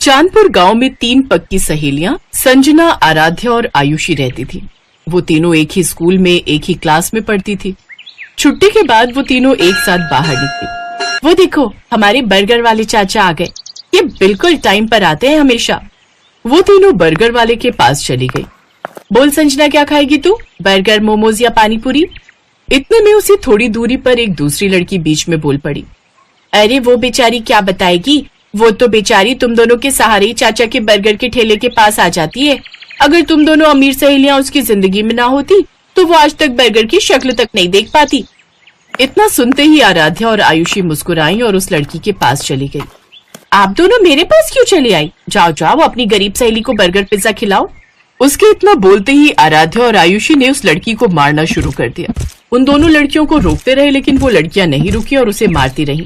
चांदपुर गांव में 3 पक्की सहेलियां संजना, आराध्या और आयुषी रहती थी। वो तीनों एक ही स्कूल में एक ही क्लास में पढ़ती थी। छुट्टी के बाद वो तीनों एक साथ बाहर निकली। वो देखो, हमारे बर्गर वाले चाचा आ गए। ये बिल्कुल टाइम पर आते हैं हमेशा। वो तीनों बर्गर वाले के पास चली गई। बोल संजना, क्या खाएगी तू? बर्गर, मोमोज या पानी पूरी? इतने में उसी थोड़ी दूरी पर एक दूसरी लड़की बीच में बोल पड़ी। अरे वो बेचारी क्या बताएगी, वो तो बेचारी तुम दोनों के सहारे ही चाचा के बर्गर के ठेले के पास आ जाती है। अगर तुम दोनों अमीर सहेलियां उसकी जिंदगी में ना होती तो वो आज तक बर्गर की शक्ल तक नहीं देख पाती। इतना सुनते ही आराध्या और आयुषी मुस्कुराई और उस लड़की के पास चली गई। आप दोनों मेरे पास क्यों चले आई? जाओ जाओ, अपनी गरीब सहेली को बर्गर पिज्जा खिलाओ। उसके इतना बोलते ही आराध्या और आयुषी ने उस लड़की को मारना शुरू कर दिया। उन दोनों लड़कियों को रोकते रहे, लेकिन वो लड़कियां नहीं रुकी और उसे मारती रही।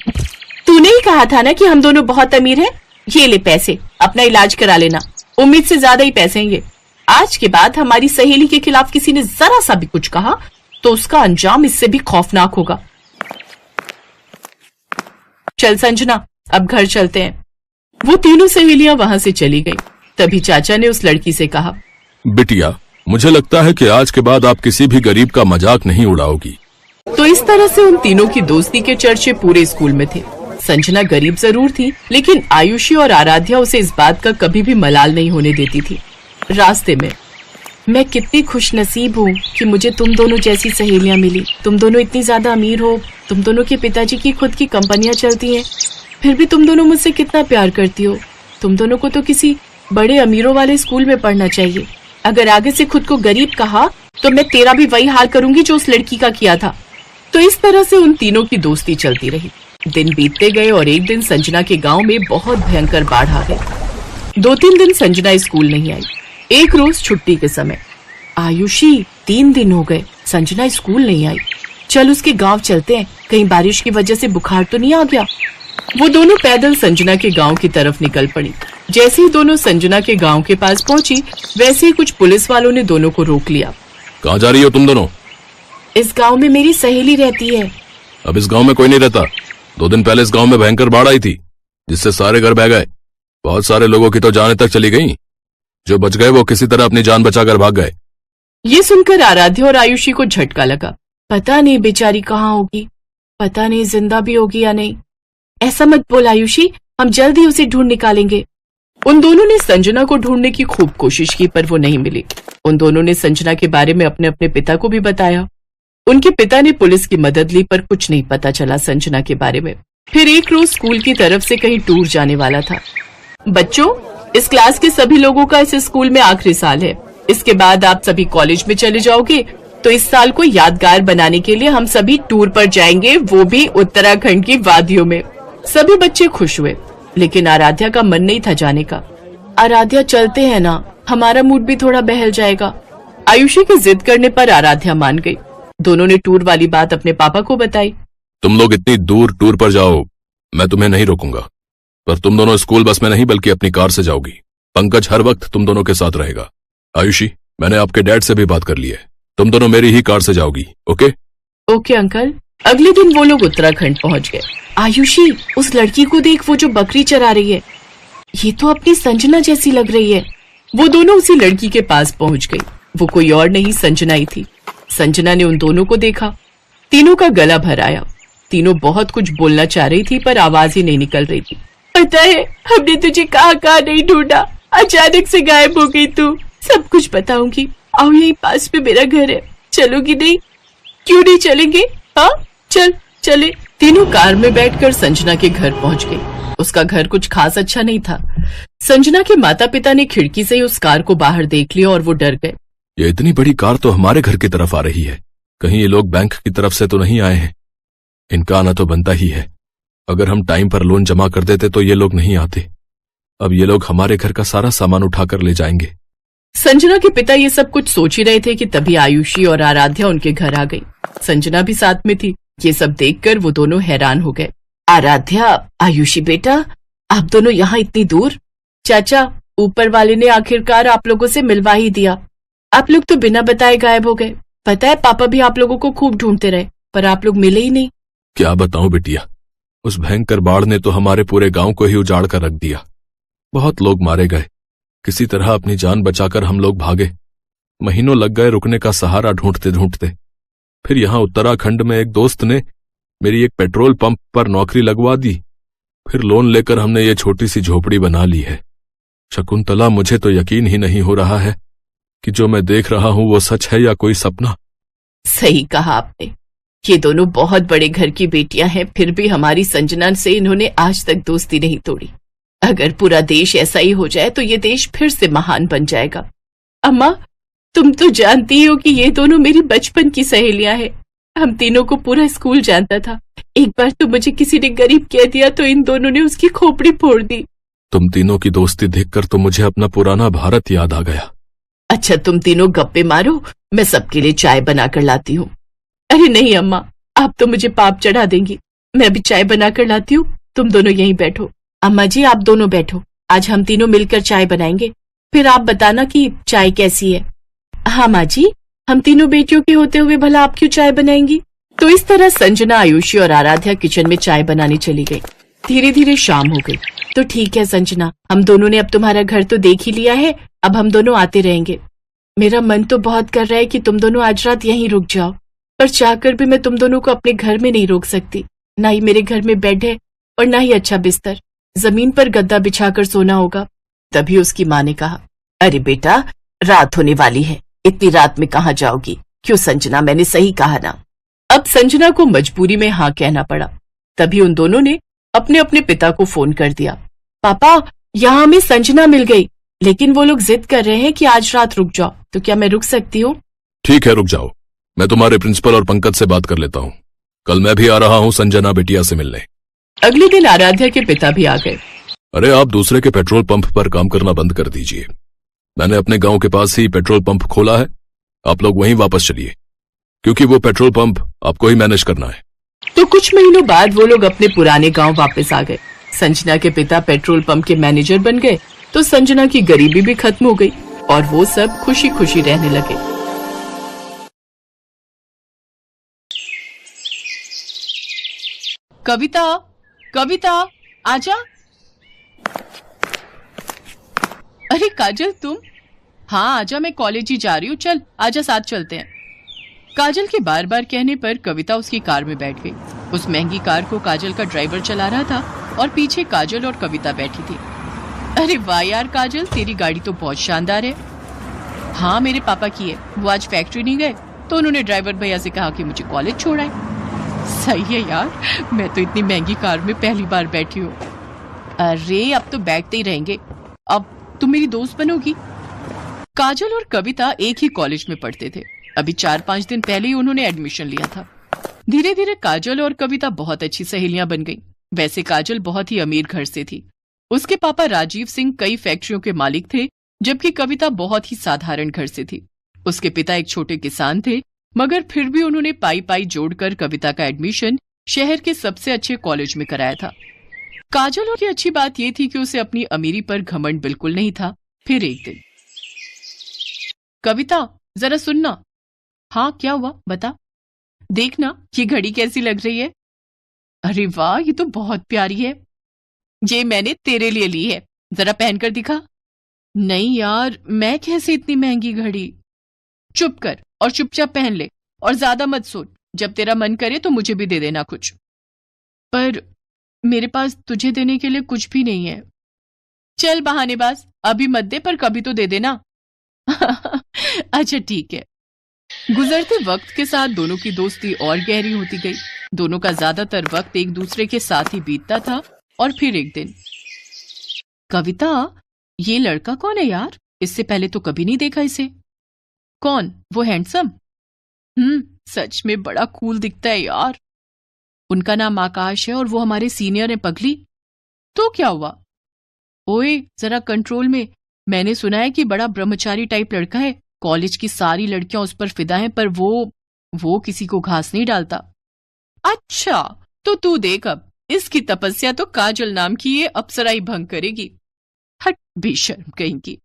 तूने ही कहा था ना कि हम दोनों बहुत अमीर हैं। ये ले पैसे, अपना इलाज करा लेना। उम्मीद से ज्यादा ही पैसे हैं ये। आज के बाद हमारी सहेली के खिलाफ किसी ने जरा सा भी कुछ कहा तो उसका अंजाम इससे भी खौफनाक होगा। चल संजना, अब घर चलते हैं। वो तीनों सहेलियां वहां से चली गई। तभी चाचा ने उस लड़की से कहा, बिटिया, मुझे लगता है कि आज के बाद आप किसी भी गरीब का मजाक नहीं उड़ाओगी। तो इस तरह से उन तीनों की दोस्ती के चर्चे पूरे स्कूल में थे। संजना गरीब जरूर थी, लेकिन आयुषी और आराध्या उसे इस बात का कभी भी मलाल नहीं होने देती थी। रास्ते में, मैं कितनी खुशनसीब हूँ कि मुझे तुम दोनों जैसी सहेलियां मिली। तुम दोनों इतनी ज्यादा अमीर हो, तुम दोनों के पिताजी की खुद की कंपनियां चलती हैं, फिर भी तुम दोनों मुझसे कितना प्यार करती हो। तुम दोनों को तो किसी बड़े अमीरों वाले स्कूल में पढ़ना चाहिए। अगर आगे से खुद को गरीब कहा तो मैं तेरा भी वही हाल करूंगी जो उस लड़की का किया था। तो इस तरह से उन तीनों की दोस्ती चलती रही। दिन बीतते गए और एक दिन संजना के गांव में बहुत भयंकर बाढ़ आ गई। 2-3 दिन संजना स्कूल नहीं आई। एक रोज छुट्टी के समय, आयुषी 3 दिन हो गए संजना स्कूल नहीं आई। चल उसके गांव चलते हैं, कहीं बारिश की वजह से बुखार तो नहीं आ गया। वो दोनों पैदल संजना के गांव की तरफ निकल पड़ी। जैसे ही दोनों संजना के गांव के पास पहुंची, वैसे ही कुछ पुलिस वालों ने दोनों को रोक लिया। कहाँ जा रही हो तुम दोनों? इस गांव में मेरी सहेली रहती है। अब इस गांव में कोई नहीं रहता। 2 दिन पहले इस गांव में भयंकर बाढ़ आई थी, जिससे सारे घर बह गए। बहुत सारे लोगों की तो जाने तक चली गई। जो बच गए वो किसी तरह अपनी जान बचाकर भाग गए। ये सुनकर आराध्या और आयुषी को झटका लगा। पता नहीं बेचारी कहाँ होगी, पता नहीं जिंदा भी होगी या नहीं। ऐसा मत बोल आयुषी, हम जल्द ही उसे ढूंढ निकालेंगे। उन दोनों ने संजना को ढूंढने की खूब कोशिश की, पर वो नहीं मिली। उन दोनों ने संजना के बारे में अपने अपने पिता को भी बताया। उनके पिता ने पुलिस की मदद ली, पर कुछ नहीं पता चला संजना के बारे में। फिर एक रोज स्कूल की तरफ से कहीं टूर जाने वाला था। बच्चों, इस क्लास के सभी लोगों का इस स्कूल में आखिरी साल है। इसके बाद आप सभी कॉलेज में चले जाओगे, तो इस साल को यादगार बनाने के लिए हम सभी टूर पर जाएंगे, वो भी उत्तराखंड की वादियों में। सभी बच्चे खुश हुए, लेकिन आराध्या का मन नहीं था जाने का। आराध्या, चलते हैं ना, हमारा मूड भी थोड़ा बहल जाएगा। आयुषी की जिद करने पर आराध्या मान गई। दोनों ने टूर वाली बात अपने पापा को बताई। तुम लोग इतनी दूर टूर पर जाओ, मैं तुम्हें नहीं रोकूंगा, पर तुम दोनों स्कूल बस में नहीं बल्कि अपनी कार से जाओगी। पंकज हर वक्त तुम दोनों के साथ रहेगा। आयुषी, मैंने आपके डैड से भी बात कर ली है, तुम दोनों मेरी ही कार से जाओगी। ओके? Okay uncle. अगले दिन वो लोग उत्तराखंड पहुंच गए। आयुषी, उस लड़की को देख, वो जो बकरी चरा रही है, ये तो अपनी संजना जैसी लग रही है। वो दोनों उसी लड़की के पास पहुंच गई। वो कोई और नहीं, संजना ही थी। संजना ने उन दोनों को देखा, तीनों का गला भर आया। तीनों बहुत कुछ बोलना चाह रही थी, पर आवाज ही नहीं निकल रही थी। पता है, हमने तुझे कहाँ कहाँ नहीं ढूंढा, अचानक से गायब हो गई तू। सब कुछ बताऊंगी, आओ यही पास में मेरा घर है, चलोगी नहीं? क्यों नहीं चलेंगे? हाँ चल चले। तीनों कार में बैठकर संजना के घर पहुंच गए। उसका घर कुछ खास अच्छा नहीं था। संजना के माता पिता ने खिड़की से ही उस कार को बाहर देख लिया और वो डर गए। ये इतनी बड़ी कार तो हमारे घर की तरफ आ रही है, कहीं ये लोग बैंक की तरफ से तो नहीं आए हैं? इनका आना तो बनता ही है। अगर हम टाइम पर लोन जमा कर देते तो ये लोग नहीं आते। अब ये लोग हमारे घर का सारा सामान उठाकर ले जाएंगे। संजना के पिता ये सब कुछ सोच ही रहे थे कि तभी आयुषी और आराध्या उनके घर आ गई। संजना भी साथ में थी। ये सब देखकर वो दोनों हैरान हो गए। आराध्या, आयुषी बेटा, आप दोनों यहाँ इतनी दूर? चाचा, ऊपर वाले ने आखिरकार आप लोगों से मिलवा ही दिया। आप लोग तो बिना बताए गायब हो गए। पता है, पापा भी आप लोगों को खूब ढूंढते रहे, पर आप लोग मिले ही नहीं। क्या बताऊं बिटिया, उस भयंकर बाढ़ ने तो हमारे पूरे गांव को ही उजाड़ कर रख दिया। बहुत लोग मारे गए। किसी तरह अपनी जान बचाकर हम लोग भागे। महीनों लग गए रुकने का सहारा ढूंढते ढूंढते। फिर यहां उत्तराखंड में एक दोस्त ने मेरी एक पेट्रोल पंप पर नौकरी लगवा दी। फिर लोन लेकर हमने ये छोटी सी झोपड़ी बना ली है। शकुंतला, मुझे तो यकीन ही नहीं हो रहा है कि जो मैं देख रहा हूं वो सच है या कोई सपना। सही कहा आपने। ये दोनों बहुत बड़े घर की बेटियां हैं, फिर भी हमारी संजना से इन्होंने आज तक दोस्ती नहीं तोड़ी। अगर पूरा देश ऐसा ही हो जाए तो ये देश फिर से महान बन जाएगा। अम्मा, तुम तो जानती हो कि ये दोनों मेरी बचपन की सहेलियां हैं। हम तीनों को पूरा स्कूल जानता था। एक बार तो मुझे किसी ने गरीब कह दिया तो इन दोनों ने उसकी खोपड़ी फोड़ दी। तुम तीनों की दोस्ती देखकर तो मुझे अपना पुराना भारत याद आ गया। अच्छा, तुम तीनों गप्पे मारो, मैं सबके लिए चाय बनाकर लाती हूँ। अरे नहीं अम्मा, आप तो मुझे पाप चढ़ा देंगी। मैं अभी चाय बनाकर लाती हूँ, तुम दोनों यहीं बैठो। अम्मा जी, आप दोनों बैठो, आज हम तीनों मिलकर चाय बनाएंगे, फिर आप बताना कि चाय कैसी है। हाँ माँ जी, हम तीनों बेटियों के होते हुए भला आप क्यों चाय बनाएंगी। तो इस तरह संजना, आयुषी और आराध्या किचन में चाय बनाने चली गई। धीरे धीरे शाम हो गई। तो ठीक है संजना, हम दोनों ने अब तुम्हारा घर तो देख ही लिया है, अब हम दोनों आते रहेंगे। मेरा मन तो बहुत कर रहा है कि तुम दोनों आज रात यहीं रुक जाओ, पर चाहकर भी मैं तुम दोनों को अपने घर में नहीं रोक सकती। ना ही मेरे घर में बेड है और ना ही अच्छा बिस्तर, जमीन पर गद्दा बिछाकर सोना होगा। तभी उसकी माँ ने कहा, अरे बेटा, रात होने वाली है, इतनी रात में कहाँ जाओगी। क्यों संजना, मैंने सही कहा ना। अब संजना को मजबूरी में हाँ कहना पड़ा। तभी उन दोनों ने अपने अपने पिता को फोन कर दिया। पापा, यहाँ हमें संजना मिल गई, लेकिन वो लोग जिद कर रहे हैं कि आज रात रुक जाओ, तो क्या मैं रुक सकती हूँ। ठीक है, रुक जाओ। मैं तुम्हारे प्रिंसिपल और पंकज से बात कर लेता हूँ। कल मैं भी आ रहा हूँ संजना बिटिया से मिलने। अगले दिन आराध्या के पिता भी आ गए। अरे, आप दूसरे के पेट्रोल पंप पर काम करना बंद कर दीजिए। मैंने अपने गांव के पास ही पेट्रोल पंप खोला है, आप लोग वहीं वापस चलिए, क्योंकि वो पेट्रोल पंप आपको ही मैनेज करना है। तो कुछ महीनों बाद वो लोग अपने पुराने गांव वापस आ गए। संजना के पिता पेट्रोल पंप के मैनेजर बन गए, तो संजना की गरीबी भी खत्म हो गई और वो सब खुशी खुशी रहने लगे। कविता, कविता, आजा। अरे काजल, तुम? हाँ आजा, मैं कॉलेज ही जा रही हूँ, चल आजा, साथ चलते हैं। काजल के बार बार कहने पर कविता उसकी कार में बैठ गई। उस महंगी कार को काजल का ड्राइवर चला रहा था और पीछे काजल और कविता बैठी थी। अरे वाह यार काजल, तेरी गाड़ी तो बहुत शानदार है। हाँ, मेरे पापा की है, वो आज फैक्ट्री नहीं गए तो उन्होंने ड्राइवर भैया से कहा कि मुझे कॉलेज छोड़ाए। सही है यार, मैं तो इतनी महंगी कार में पहली बार बैठी हूँ। अरे अब तो बैठते ही रहेंगे, अब तुम मेरी दोस्त बनोगी। काजल और कविता एक ही कॉलेज में पढ़ते थे। अभी 4-5 दिन पहले ही उन्होंने एडमिशन लिया था। धीरे धीरे काजल और कविता बहुत अच्छी सहेलियां बन गईं। वैसे काजल बहुत ही अमीर घर से थी। उसके पापा राजीव सिंह कई फैक्ट्रियों के मालिक थे, जबकि कविता बहुत ही साधारण घर से थी। उसके पिता एक छोटे किसान थे, मगर फिर भी उन्होंने पाई पाई जोड़कर कविता का एडमिशन शहर के सबसे अच्छे कॉलेज में कराया था। काजल की अच्छी बात यह थी कि उसे अपनी अमीरी पर घमंड बिल्कुल नहीं था। फिर एक दिन, कविता जरा सुनना। हाँ क्या हुआ, बता। देखना ये घड़ी कैसी लग रही है। अरे वाह, ये तो बहुत प्यारी है। ये मैंने तेरे लिए ली है, जरा पहनकर दिखा। नहीं यार, मैं कैसे इतनी महंगी घड़ी। चुप कर और चुपचाप पहन ले, और ज्यादा मत सोच। जब तेरा मन करे तो मुझे भी दे देना कुछ। पर मेरे पास तुझे देने के लिए कुछ भी नहीं है। चल बहानेबाज, अभी मत दे, पर कभी तो दे देना। अच्छा ठीक है। गुजरते वक्त के साथ दोनों की दोस्ती और गहरी होती गई। दोनों का ज्यादातर वक्त एक दूसरे के साथ ही बीतता था। और फिर एक दिन, कविता, ये लड़का कौन है यार? इससे पहले तो कभी नहीं देखा इसे। कौन? वो हैंडसम? सच में बड़ा कूल दिखता है यार। उनका नाम आकाश है और वो हमारे सीनियर है पगली। तो क्या हुआ? ओए जरा कंट्रोल में। मैंने सुना है कि बड़ा ब्रह्मचारी टाइप लड़का है। कॉलेज की सारी लड़कियां उस पर फिदा हैं, पर वो किसी को घास नहीं डालता। अच्छा, तो तू देख, अब इसकी तपस्या तो काजल नाम की ये अप्सरा ही भंग करेगी। हट बेशर्म कहीं की।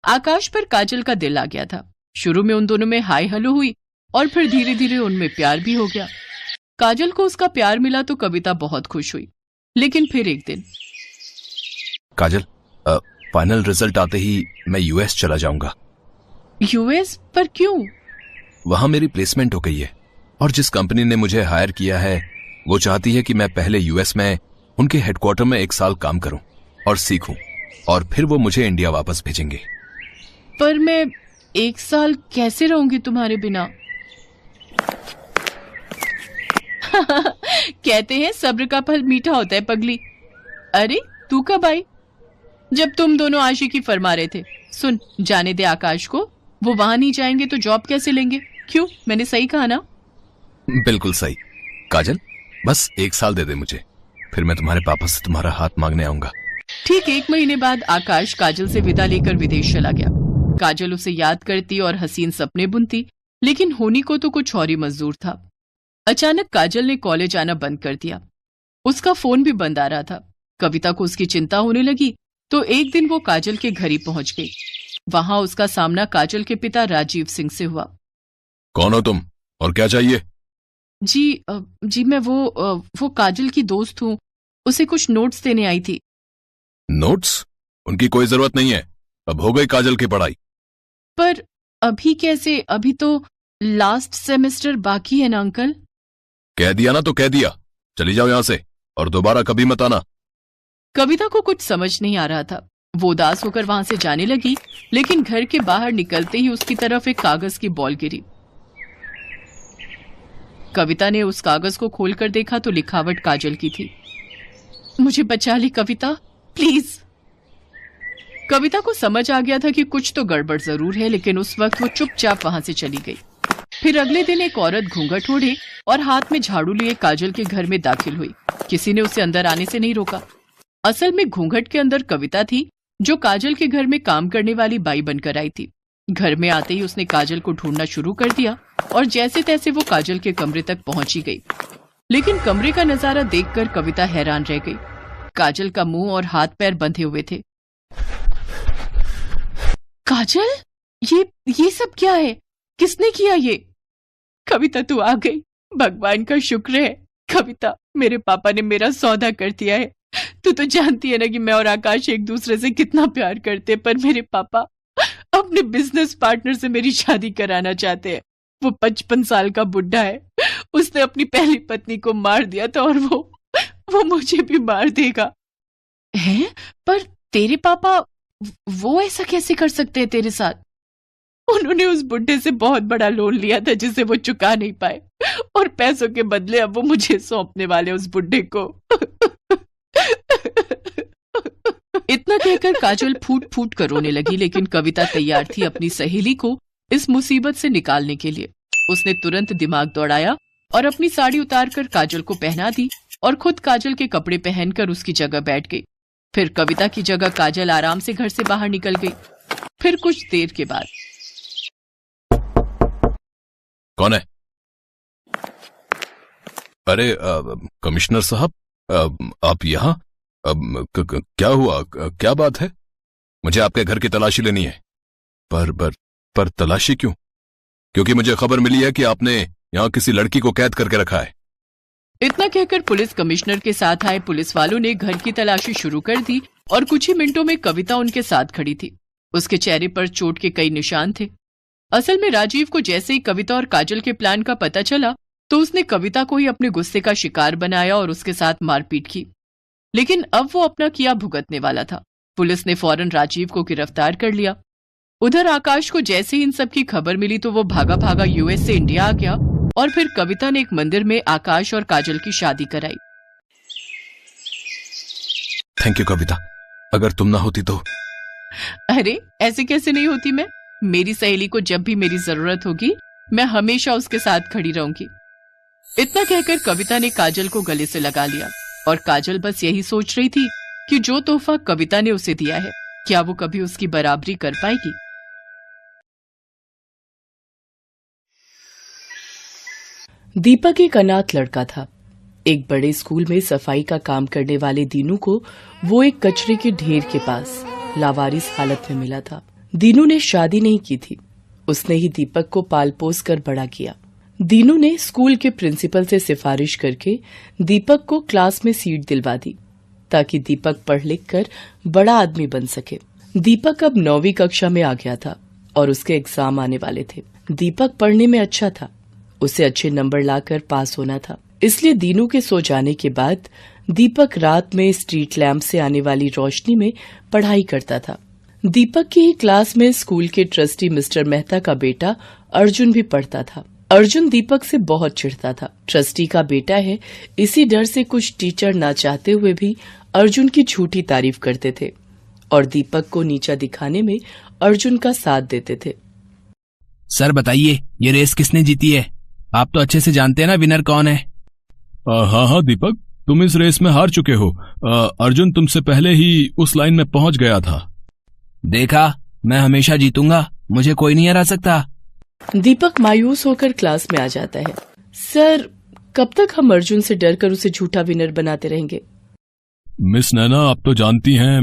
आकाश पर काजल का दिल आ गया था। शुरू में उन दोनों में हाय हेलो हुई और फिर धीरे धीरे उनमें प्यार भी हो गया। काजल को उसका प्यार मिला तो कविता बहुत खुश हुई। लेकिन फिर एक दिन, काजल, फाइनल रिजल्ट आते ही मैं यूएस चला जाऊंगा। यूएस पर क्यों? वहां मेरी प्लेसमेंट हो गई है और जिस कंपनी ने मुझे हायर किया है वो चाहती है कि मैं पहले यूएस में उनके हेडक्वार्टर में 1 साल काम करूं और सीखूं और फिर वो मुझे इंडिया वापस भेजेंगे। पर मैं 1 साल कैसे रहूंगी तुम्हारे बिना? कहते हैं सब्र का फल मीठा होता है पगली। अरे तू कब आई? जब तुम दोनों आशिकी फरमा रहे थे। सुन, जाने दे आकाश को, वो वहां नहीं जाएंगे तो जॉब कैसे लेंगे? क्यों, मैंने सही कहा ना? बिल्कुल सही। काजल, बस 1 साल दे दे मुझे, फिर मैं तुम्हारे पापा से तुम्हारा हाथ मांगने आऊंगा। ठीक 1 महीने बाद आकाश काजल से विदा लेकर विदेश चला गया। काजल उसे याद करती और हसीन सपने बुनती, लेकिन होनी को तो कुछ और ही मंजूर था। अचानक काजल ने कॉलेज आना बंद कर दिया। उसका फोन भी बंद आ रहा था। कविता को उसकी चिंता होने लगी तो एक दिन वो काजल के घर ही पहुंच गई। वहां उसका सामना काजल के पिता राजीव सिंह से हुआ। कौन हो तुम और क्या चाहिए? जी मैं वो काजल की दोस्त हूँ, उसे कुछ नोट्स देने आई थी। नोट्स? उनकी कोई जरूरत नहीं है, अब हो गई काजल की पढ़ाई। पर अभी कैसे? अभी तो लास्ट सेमेस्टर बाकी है ना अंकल। कह दिया ना तो कह दिया, चली जाओ यहां से और दोबारा कभी मत आना। कविता को कुछ समझ नहीं आ रहा था। वो उदास होकर वहां से जाने लगी, लेकिन घर के बाहर निकलते ही उसकी तरफ एक कागज की बॉल गिरी। कविता ने उस कागज को खोलकर देखा तो लिखावट काजल की थी। मुझे बचा ली कविता, प्लीज। कविता को समझ आ गया था कि कुछ तो गड़बड़ जरूर है, लेकिन उस वक्त वो चुपचाप वहां से चली गई। फिर अगले दिन एक औरत घूंघट ओढ़े और हाथ में झाड़ू लिए काजल के घर में दाखिल हुई। किसी ने उसे अंदर आने से नहीं रोका। असल में घूंघट के अंदर कविता थी, जो काजल के घर में काम करने वाली बाई बनकर आई थी। घर में आते ही उसने काजल को ढूंढना शुरू कर दिया और जैसे तैसे वो काजल के कमरे तक पहुंची गई। लेकिन कमरे का नजारा देखकर कविता हैरान रह गई। काजल का मुंह और हाथ पैर बंधे हुए थे। काजल, ये सब क्या है? किसने किया ये? कविता तू आ गई, भगवान का शुक्र है। कविता, मेरे पापा ने मेरा सौदा कर दिया है। तू तो जानती है ना कि मैं और आकाश एक दूसरे से कितना प्यार करते हैं, पर मेरे पापा अपने बिजनेस पार्टनर से मेरी शादी कराना चाहते हैं। वो 55 साल का बुढ़ा है। उसने अपनी पहली पत्नी को मार दिया था और वो मुझे भी मार देगा। हैं? पर तेरे पापा वो ऐसा कैसे कर सकते हैं तेरे साथ? उन्होंने उस बुढ़े से बहुत बड़ा लोन लिया था जिसे वो चुका नहीं पाए, और पैसों के बदले अब वो मुझे सौंपने वाले उस बुढ़े को। इतना कहकर काजल फूट फूट कर रोने लगी, लेकिन कविता तैयार थी अपनी सहेली को इस मुसीबत से निकालने के लिए। उसने तुरंत दिमाग दौड़ाया और अपनी साड़ी उतारकर काजल को पहना दी और खुद काजल के कपड़े पहनकर उसकी जगह बैठ गई। फिर कविता की जगह काजल आराम से घर से बाहर निकल गई। फिर कुछ देर के बाद, कौन है? अरे कमिश्नर साहब, आप यहाँ? क्या हुआ? क्या बात है? मुझे आपके घर की तलाशी लेनी है। पर तलाशी क्यों? क्योंकि मुझे खबर मिली है कि आपने यहाँ किसी लड़की को कैद करके रखा है। इतना कहकर पुलिस कमिश्नर के साथ आए पुलिस वालों ने घर की तलाशी शुरू कर दी और कुछ ही मिनटों में कविता उनके साथ खड़ी थी। उसके चेहरे पर चोट के कई निशान थे। असल में राजीव को जैसे ही कविता और काजल के प्लान का पता चला तो उसने कविता को ही अपने गुस्से का शिकार बनाया और उसके साथ मारपीट की। लेकिन अब वो अपना किया भुगतने वाला था। पुलिस ने फौरन राजीव को गिरफ्तार कर लिया। उधर आकाश को जैसे ही इन सब की खबर मिली तो वो भागा भागा यूएस से इंडिया आ गया और फिर कविता ने एक मंदिर में आकाश और काजल की शादी कराई। थैंक यू कविता, अगर तुम ना होती तो। अरे ऐसे कैसे नहीं होती मैं? मेरी सहेली को जब भी मेरी जरूरत होगी मैं हमेशा उसके साथ खड़ी रहूंगी। इतना कहकर कविता ने काजल को गले से लगा लिया और काजल बस यही सोच रही थी कि जो तोहफा कविता ने उसे दिया है, क्या वो कभी उसकी बराबरी कर पाएगी। दीपक एक अनाथ लड़का था। एक बड़े स्कूल में सफाई का काम करने वाले दीनू को वो एक कचरे के ढेर के पास लावारिस हालत में मिला था। दीनू ने शादी नहीं की थी। उसने ही दीपक को पाल पोस कर बड़ा किया। दीनू ने स्कूल के प्रिंसिपल से सिफारिश करके दीपक को क्लास में सीट दिलवा दी। ताकि दीपक पढ़ लिख कर बड़ा आदमी बन सके। दीपक अब 9वीं कक्षा में आ गया था और उसके एग्जाम आने वाले थे। दीपक पढ़ने में अच्छा था, उसे अच्छे नंबर लाकर पास होना था। इसलिए दीनू के सो जाने के बाद दीपक रात में स्ट्रीट लैंप से आने वाली रोशनी में पढ़ाई करता था। दीपक की ही क्लास में स्कूल के ट्रस्टी मिस्टर मेहता का बेटा अर्जुन भी पढ़ता था। अर्जुन दीपक से बहुत चिढ़ता था। ट्रस्टी का बेटा है, इसी डर से कुछ टीचर ना चाहते हुए भी अर्जुन की झूठी तारीफ करते थे और दीपक को नीचा दिखाने में अर्जुन का साथ देते थे। सर बताइए, ये रेस किसने जीती है? आप तो अच्छे से जानते हैं ना विनर कौन है। हाँ दीपक, तुम इस रेस में हार चुके हो। अर्जुन तुमसे पहले ही उस लाइन में पहुंच गया था। देखा, मैं हमेशा जीतूंगा, मुझे कोई नहीं हरा सकता। दीपक मायूस होकर क्लास में आ जाता है। सर, कब तक हम अर्जुन से डरकर उसे झूठा विनर बनाते रहेंगे? मिस नैना, आप तो जानती हैं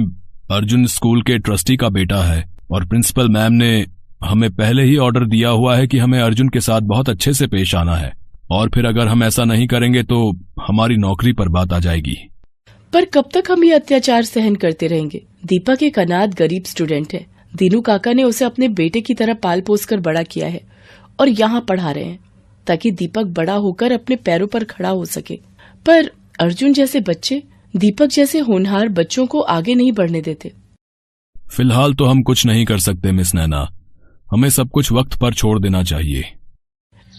अर्जुन स्कूल के ट्रस्टी का बेटा है और प्रिंसिपल मैम ने हमें पहले ही ऑर्डर दिया हुआ है कि हमें अर्जुन के साथ बहुत अच्छे से पेश आना है, और फिर अगर हम ऐसा नहीं करेंगे तो हमारी नौकरी पर बात आ जाएगी। पर कब तक हम ये अत्याचार सहन करते रहेंगे? दीपक एक अनाथ गरीब स्टूडेंट है। दीनू काका ने उसे अपने बेटे की तरह पाल पोस कर बड़ा किया है और यहाँ पढ़ा रहे हैं ताकि दीपक बड़ा होकर अपने पैरों पर खड़ा हो सके। पर अर्जुन जैसे बच्चे दीपक जैसे होनहार बच्चों को आगे नहीं बढ़ने देते। फिलहाल तो हम कुछ नहीं कर सकते मिस नैना, हमें सब कुछ वक्त पर छोड़ देना चाहिए।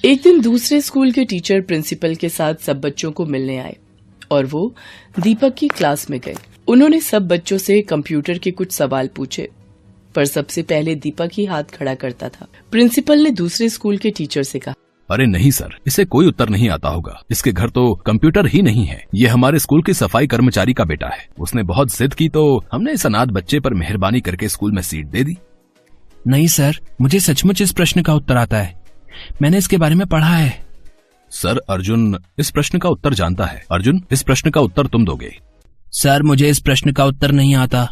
एक दिन दूसरे स्कूल के टीचर प्रिंसिपल के साथ सब बच्चों को मिलने आए और वो दीपक की क्लास में गए। उन्होंने सब बच्चों से कंप्यूटर के कुछ सवाल पूछे, पर सबसे पहले दीपक ही हाथ खड़ा करता था। प्रिंसिपल ने दूसरे स्कूल के टीचर से कहा, अरे नहीं सर, इसे कोई उत्तर नहीं आता होगा। इसके घर तो कंप्यूटर ही नहीं है। ये हमारे स्कूल की सफाई कर्मचारी का बेटा है। उसने बहुत जिद की तो हमने इस अनाथ बच्चे पर मेहरबानी करके स्कूल में सीट दे दी। नहीं सर, मुझे सचमुच इस प्रश्न का उत्तर आता है, मैंने इसके बारे में पढ़ा है। सर, अर्जुन इस प्रश्न का उत्तर जानता है। अर्जुन, इस प्रश्न का उत्तर तुम दोगे। सर, मुझे इस प्रश्न का उत्तर नहीं आता,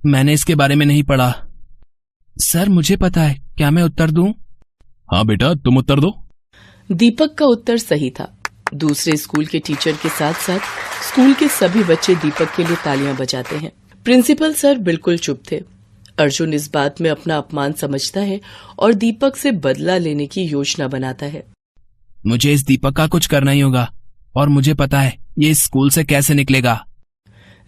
मैंने इसके बारे में नहीं पढ़ा। सर, मुझे पता है, क्या मैं उत्तर दूं? हाँ बेटा, तुम उत्तर दो। दीपक का उत्तर सही था। दूसरे स्कूल के टीचर के साथ साथ स्कूल के सभी बच्चे दीपक के लिए तालियां बजाते हैं। प्रिंसिपल सर बिल्कुल चुप थे। अर्जुन इस बात में अपना अपमान समझता है और दीपक से बदला लेने की योजना बनाता है। मुझे इस दीपक का कुछ करना ही होगा और मुझे पता है ये इस स्कूल से कैसे निकलेगा।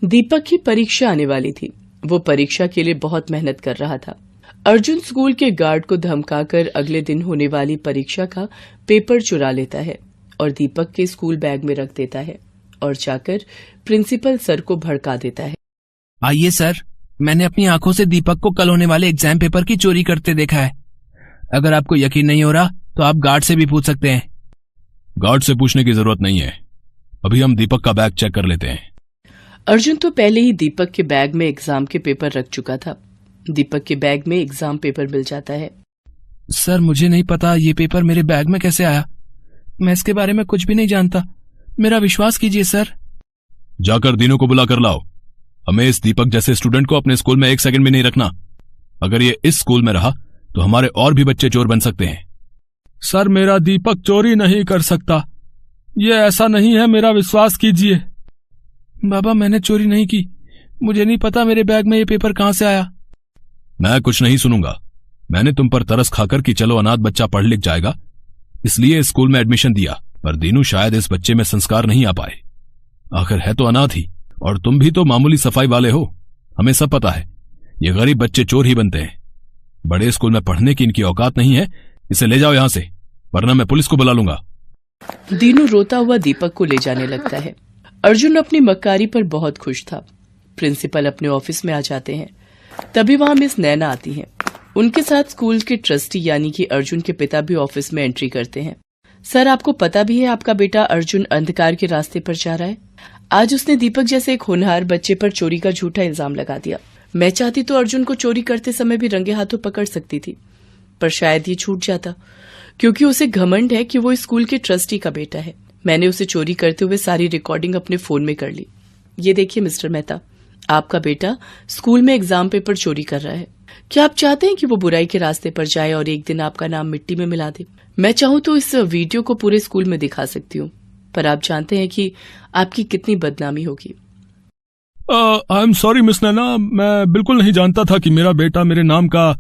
दीपक की परीक्षा आने वाली थी। वो परीक्षा के लिए बहुत मेहनत कर रहा था। अर्जुन स्कूल के गार्ड को धमकाकर अगले दिन होने वाली परीक्षा का पेपर चुरा लेता है और दीपक के स्कूल बैग में रख देता है और जाकर प्रिंसिपल सर को भड़का देता है। आइए सर, मैंने अपनी आंखों से दीपक को कल होने वाले एग्जाम पेपर की चोरी करते देखा है। अगर आपको यकीन नहीं हो रहा तो आप गार्ड से भी पूछ सकते हैं। गार्ड से पूछने की जरूरत नहीं है, अभी हम दीपक का बैग चेक कर लेते हैं। अर्जुन तो पहले ही दीपक के बैग में एग्जाम के पेपर रख चुका था। दीपक के बैग में एग्जाम पेपर मिल जाता है। सर, मुझे नहीं पता ये पेपर मेरे बैग में कैसे आया, मैं इसके बारे में कुछ भी नहीं जानता, मेरा विश्वास कीजिए सर। जाकर दीनू को बुला कर लाओ। हमें इस दीपक जैसे स्टूडेंट को अपने स्कूल में एक सेकंड भी नहीं रखना। अगर ये इस स्कूल में रहा तो हमारे और भी बच्चे चोर बन सकते हैं। सर, मेरा दीपक चोरी नहीं कर सकता, ये ऐसा नहीं है, मेरा विश्वास कीजिए। बाबा, मैंने चोरी नहीं की, मुझे नहीं पता मेरे बैग में ये पेपर कहां से आया। मैं कुछ नहीं सुनूंगा। मैंने तुम पर तरस खाकर कि चलो अनाथ बच्चा पढ़ लिख जाएगा, इसलिए स्कूल में एडमिशन दिया, पर दीनू शायद इस बच्चे में संस्कार नहीं आ पाए। आखिर है तो अनाथ ही, और तुम भी तो मामूली सफाई वाले हो। हमें सब पता है, ये गरीब बच्चे चोर ही बनते हैं। बड़े स्कूल में पढ़ने की इनकी औकात नहीं है। इसे ले जाओ यहां से, वरना मैं पुलिस को बुला लूंगा। दीनू रोता हुआ दीपक को ले जाने लगता है। अर्जुन अपनी मक्कारी पर बहुत खुश था। प्रिंसिपल अपने ऑफिस में आ जाते हैं। तभी वहां मिस नैना आती हैं। उनके साथ स्कूल के ट्रस्टी यानी कि अर्जुन के पिता भी ऑफिस में एंट्री करते हैं। सर, आपको पता भी है आपका बेटा अर्जुन अंधकार के रास्ते पर जा रहा है। आज उसने दीपक जैसे एक होनहार बच्चे पर चोरी का झूठा इल्जाम लगा दिया। मैं चाहती तो अर्जुन को चोरी करते समय भी रंगे हाथों पकड़ सकती थी, पर शायद ये छूट जाता, क्योंकि उसे घमंड है कि वो इस स्कूल के ट्रस्टी का बेटा है। मैंने उसे चोरी करते हुए सारी रिकॉर्डिंग अपने फोन में कर ली। ये देखिए मिस्टर मेहता, आपका बेटा स्कूल में एग्जाम पेपर चोरी कर रहा है। क्या आप चाहते हैं कि वो बुराई के रास्ते पर जाए और एक दिन आपका नाम मिट्टी में मिला दे? मैं चाहूँ तो इस वीडियो को पूरे स्कूल में दिखा सकती हूँ, पर आप जानते हैं कि आपकी कितनी बदनामी होगी। आई एम सॉरी मिस नैना, मैं बिल्कुल नहीं जानता था कि मेरा बेटा मेरे नाम का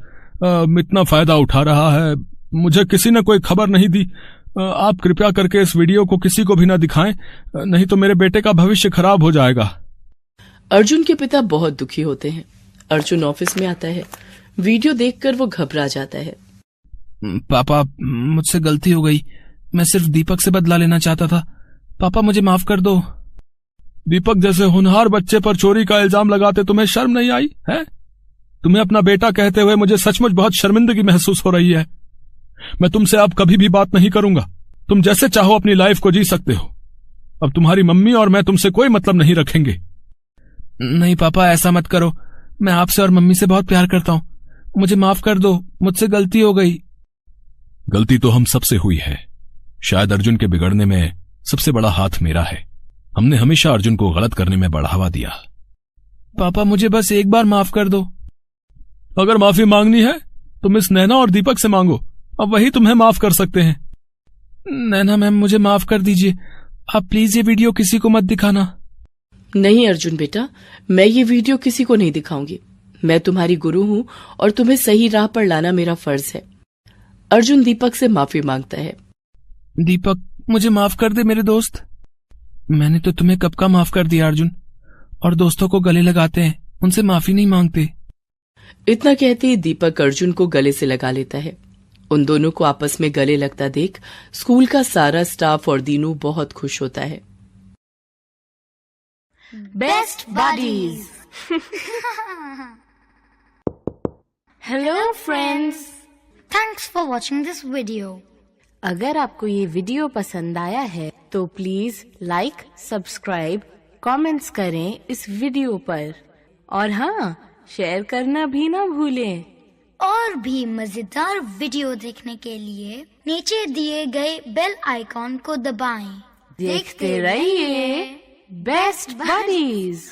इतना फायदा उठा रहा है। मुझे किसी ने कोई खबर नहीं दी। आप कृपया करके इस वीडियो को किसी को भी ना दिखाएं, नहीं तो मेरे बेटे का भविष्य खराब हो जाएगा। अर्जुन के पिता बहुत दुखी होते हैं। अर्जुन ऑफिस में आता है। वीडियो देखकर वो घबरा जाता है। पापा, मुझसे गलती हो गई। मैं सिर्फ दीपक से बदला लेना चाहता था। पापा, मुझे माफ कर दो। दीपक जैसे होनहार बच्चे पर चोरी का इल्जाम लगाते तुम्हें शर्म नहीं आई है? तुम्हें अपना बेटा कहते हुए मुझे सचमुच बहुत शर्मिंदगी महसूस हो रही है। मैं तुमसे अब कभी भी बात नहीं करूंगा। तुम जैसे चाहो अपनी लाइफ को जी सकते हो। अब तुम्हारी मम्मी और मैं तुमसे कोई मतलब नहीं रखेंगे। नहीं पापा, ऐसा मत करो। मैं आपसे और मम्मी से बहुत प्यार करता हूँ। मुझे माफ कर दो, मुझसे गलती हो गई। गलती तो हम सबसे हुई है। शायद अर्जुन के बिगड़ने में सबसे बड़ा हाथ मेरा है। हमने हमेशा अर्जुन को गलत करने में बढ़ावा दिया। पापा, मुझे बस एक बार माफ कर दो। अगर माफी मांगनी है तो मिस नैना और दीपक से मांगो। अब वही तुम्हें माफ कर सकते हैं। नैना मैम, मुझे माफ कर दीजिए। आप प्लीज ये वीडियो किसी को मत दिखाना। नहीं अर्जुन बेटा, मैं ये वीडियो किसी को नहीं दिखाऊंगी। मैं तुम्हारी गुरु हूँ और तुम्हें सही राह पर लाना मेरा फर्ज है। अर्जुन दीपक से माफी मांगता है। दीपक, मुझे माफ कर दे मेरे दोस्त। मैंने तो तुम्हें कब का माफ कर दिया अर्जुन। और दोस्तों को गले लगाते हैं, उनसे माफी नहीं मांगते। इतना कहते ही दीपक अर्जुन को गले से लगा लेता है। उन दोनों को आपस में गले लगता देख स्कूल का सारा स्टाफ और दीनू बहुत खुश होता है। Best buddies. Hello friends, thanks for watching this video. अगर आपको ये वीडियो पसंद आया है तो प्लीज लाइक, सब्सक्राइब, कमेंट्स करें इस वीडियो पर। और हाँ, शेयर करना भी ना भूलें। और भी मजेदार वीडियो देखने के लिए नीचे दिए गए बेल आइकॉन को दबाएं। देखते रहिए बेस्ट बडीज।